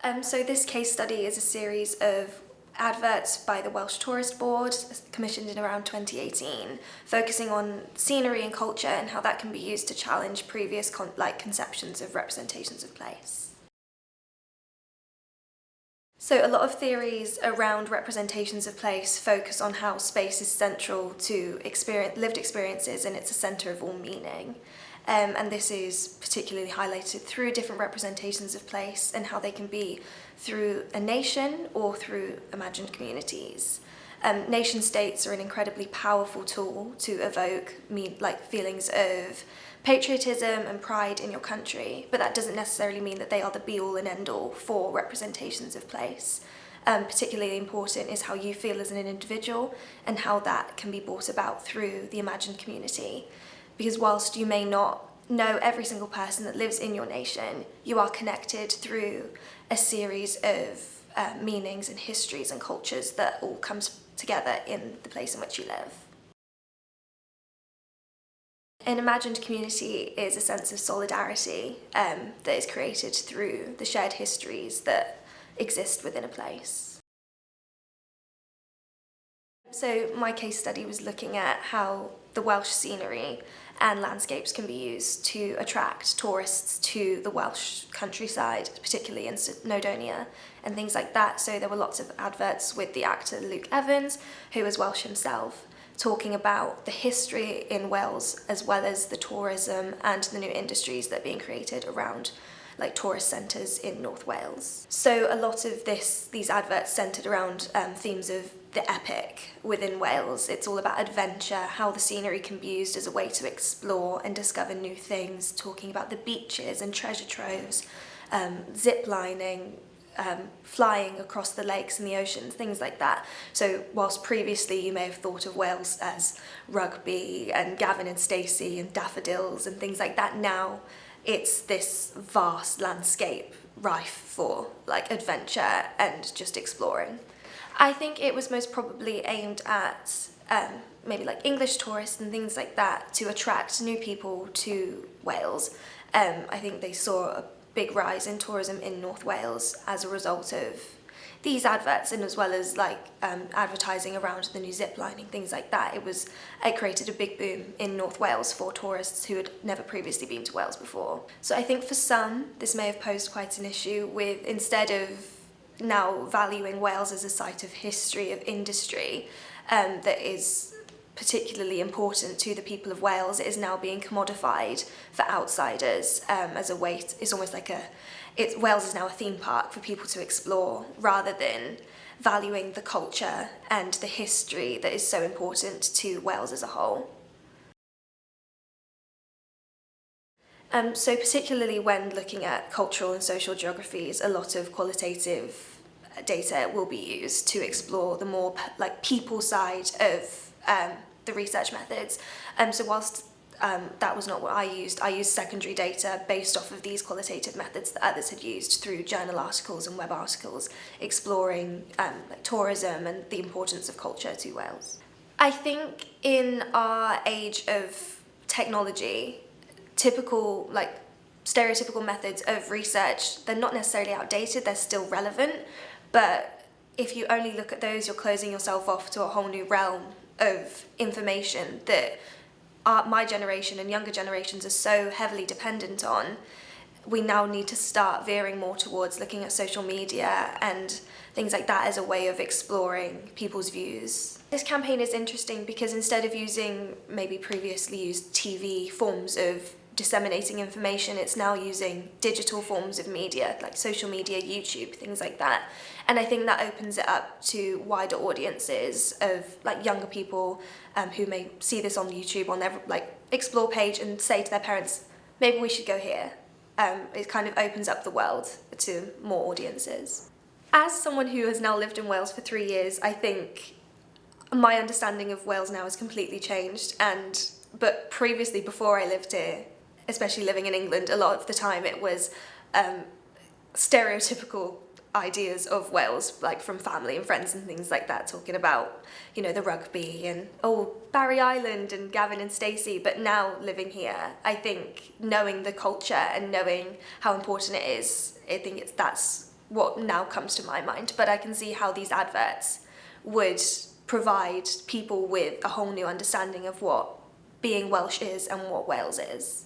So this case study is a series of adverts by the Welsh Tourist Board, commissioned in around 2018, focusing on scenery and culture and how that can be used to challenge previous conceptions of representations of place. So a lot of theories around representations of place focus on how space is central to lived experiences and it's a centre of all meaning. And this is particularly highlighted through different representations of place and how they can be through a nation or through imagined communities. Nation states are an incredibly powerful tool to evoke feelings of patriotism and pride in your country, but that doesn't necessarily mean that they are the be-all and end-all for representations of place. Particularly important is how you feel as an individual and how that can be brought about through the imagined community. Because whilst you may not know every single person that lives in your nation, you are connected through a series of meanings and histories and cultures that all comes together in the place in which you live. An imagined community is a sense of solidarity that is created through the shared histories that exist within a place. So my case study was looking at how the Welsh scenery and landscapes can be used to attract tourists to the Welsh countryside, particularly in Snowdonia and things like that. So there were lots of adverts with the actor Luke Evans, who is Welsh himself, talking about the history in Wales as well as the tourism and the new industries that are being created around tourist centres in North Wales. So a lot of these adverts centred around themes of the epic within Wales. It's all about adventure, how the scenery can be used as a way to explore and discover new things, talking about the beaches and treasure troves, zip lining, flying across the lakes and the oceans, things like that. So whilst previously you may have thought of Wales as rugby and Gavin and Stacey and daffodils and things like that, now it's this vast landscape rife for adventure and just exploring. I think it was most probably aimed at maybe English tourists and things like that to attract new people to Wales. I think they saw a big rise in tourism in North Wales as a result of these adverts, and as well as advertising around the new zip lining, things like that. It created a big boom in North Wales for tourists who had never previously been to Wales before. So I think for some, this may have posed quite an issue with, instead of now valuing Wales as a site of history, of industry, that is particularly important to the people of Wales, it is now being commodified for outsiders as a way. It's almost Wales is now a theme park for people to explore, rather than valuing the culture and the history that is so important to Wales as a whole. So particularly when looking at cultural and social geographies, a lot of qualitative data will be used to explore the more people side of the research methods. So whilst that was not what I used secondary data based off of these qualitative methods that others had used through journal articles and web articles exploring tourism and the importance of culture to Wales. I think in our age of technology, typical stereotypical methods of research, they're not necessarily outdated, they're still relevant, but if you only look at those, you're closing yourself off to a whole new realm of information that my generation and younger generations are so heavily dependent on. We now need to start veering more towards looking at social media and things like that as a way of exploring people's views. This campaign is interesting because instead of using maybe previously used TV forms of disseminating information, it's now using digital forms of media, like social media, YouTube, things like that. And I think that opens it up to wider audiences of younger people who may see this on YouTube on their explore page and say to their parents, maybe we should go here. It kind of opens up the world to more audiences. As someone who has now lived in Wales for 3 years, I think my understanding of Wales now has completely changed. But previously, before I lived here, especially living in England, a lot of the time it was stereotypical ideas of Wales, from family and friends and things like that, talking about, the rugby and, Barry Island and Gavin and Stacey. But now living here, I think knowing the culture and knowing how important it is, I think that's what now comes to my mind, but I can see how these adverts would provide people with a whole new understanding of what being Welsh is and what Wales is.